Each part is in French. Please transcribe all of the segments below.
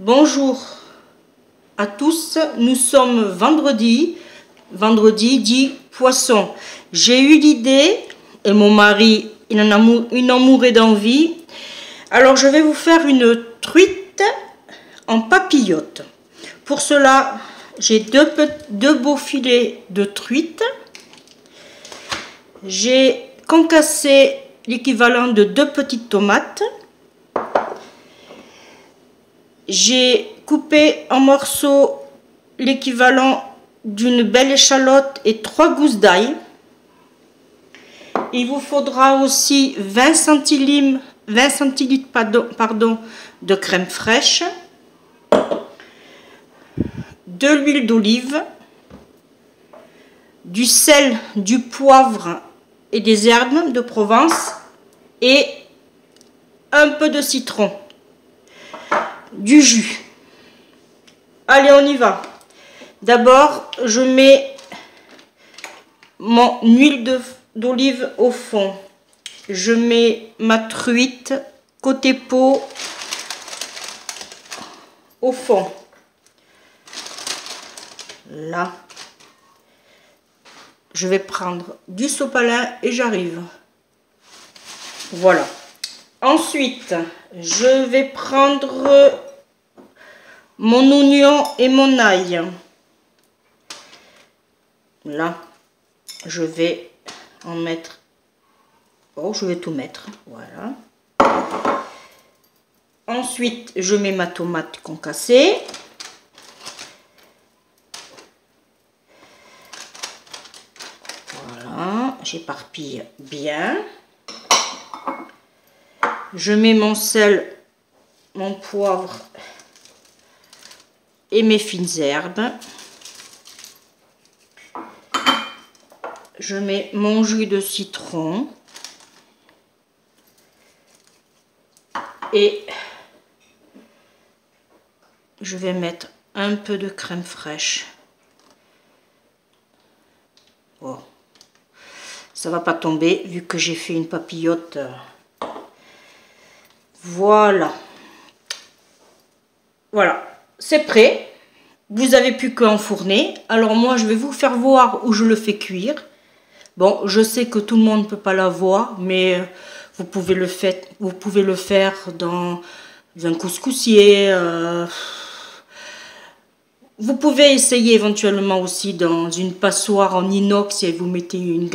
Bonjour à tous, nous sommes vendredi dit poisson. J'ai eu l'idée, et mon mari il en mourait d'envie, alors je vais vous faire une truite en papillote. Pour cela, j'ai deux beaux filets de truite. J'ai concassé l'équivalent de 2 petites tomates. J'ai coupé en morceaux l'équivalent d'une belle échalote et 3 gousses d'ail. Il vous faudra aussi 20 centilitres de crème fraîche, de l'huile d'olive, du sel, du poivre et des herbes de Provence et un peu de citron, du jus. Allez, on y va. D'abord, je mets mon huile d'olive au fond. Je mets ma truite côté peau au fond. Là, je vais prendre du sopalin et j'arrive. Voilà. Ensuite, je vais prendre mon oignon et mon ail. Là, je vais en mettre. Oh, je vais tout mettre. Voilà. Ensuite, je mets ma tomate concassée. Voilà, j'éparpille bien. Je mets mon sel, mon poivre et mes fines herbes. Je mets mon jus de citron et je vais mettre un peu de crème fraîche. Oh. Ça va pas tomber vu que j'ai fait une papillote. Voilà. Voilà, c'est prêt. Vous avez plus qu'à enfourner. Alors moi, je vais vous faire voir où je le fais cuire. Bon, je sais que tout le monde ne peut pas la voir, mais vous pouvez le faire dans un couscoussier. Vous pouvez essayer éventuellement aussi dans une passoire en inox et vous mettez une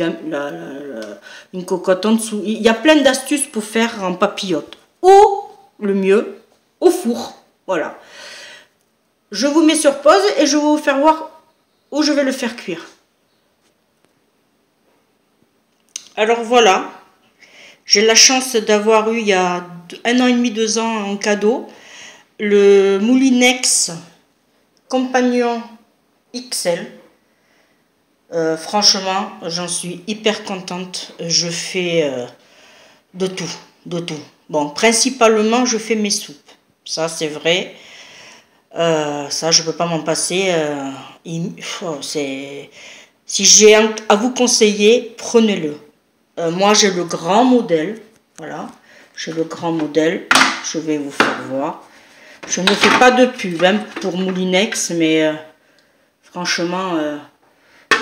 cocotte en dessous. Il y a plein d'astuces pour faire en papillote. Ou, le mieux, au four. Voilà. Je vous mets sur pause et je vais vous faire voir où je vais le faire cuire. Alors voilà, j'ai la chance d'avoir eu il y a 1 an et demi, 2 ans en cadeau le Moulinex Compagnon XL. Franchement, j'en suis hyper contente. Je fais de tout. Bon, principalement, je fais mes soupes. Ça, c'est vrai. Ça, je ne peux pas m'en passer. Si j'ai à vous conseiller, prenez-le. Moi, j'ai le grand modèle. Voilà. J'ai le grand modèle. Je vais vous faire voir. Je ne fais pas de pub hein, pour Moulinex, mais franchement,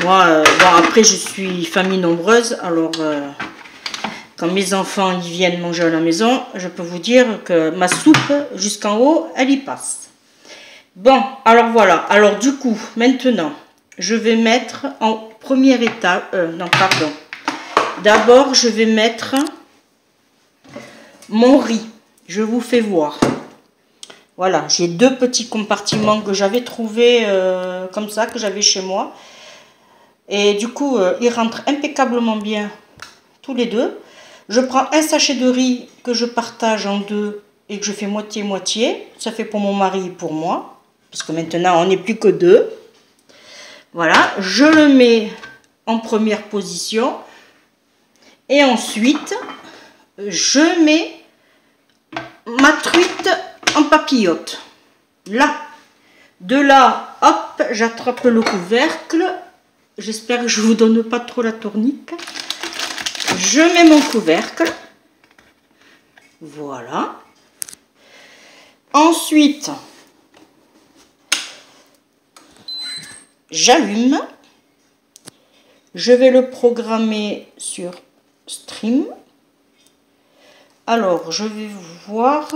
moi, bon, après, je suis famille nombreuse. Alors, quand mes enfants ils viennent manger à la maison, je peux vous dire que ma soupe, jusqu'en haut, elle y passe. Bon, alors voilà. Alors, du coup, maintenant, je vais mettre en première étape... non, pardon. D'abord, je vais mettre mon riz. Je vous fais voir. Voilà, j'ai 2 petits compartiments que j'avais trouvés comme ça, que j'avais chez moi. Et du coup, ils rentrent impeccablement bien tous les deux. Je prends un sachet de riz que je partage en 2 et que je fais moitié-moitié. Ça fait pour mon mari et pour moi. Parce que maintenant, on n'est plus que 2. Voilà, je le mets en première position. Et ensuite, je mets ma truite en papillote. Là. De là, hop, j'attrape le couvercle. J'espère que je ne vous donne pas trop la tournique. Je mets mon couvercle. Voilà. Ensuite, j'allume. Je vais le programmer sur Stream. Alors, je vais voir.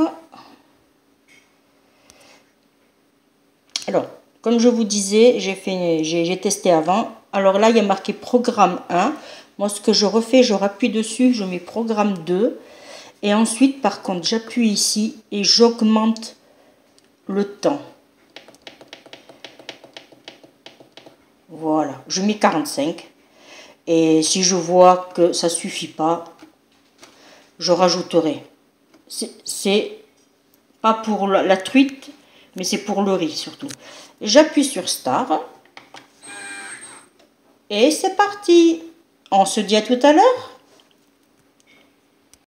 Alors, comme je vous disais, j'ai testé avant. Alors là, il y a marqué programme 1. Moi, ce que je refais, je rappuie dessus, je mets programme 2. Et ensuite, par contre, j'appuie ici et j'augmente le temps. Voilà, je mets 45. Et si je vois que ça suffit pas, je rajouterai. C'est pas pour la truite, mais c'est pour le riz surtout. J'appuie sur Start. Et c'est parti. On se dit à tout à l'heure.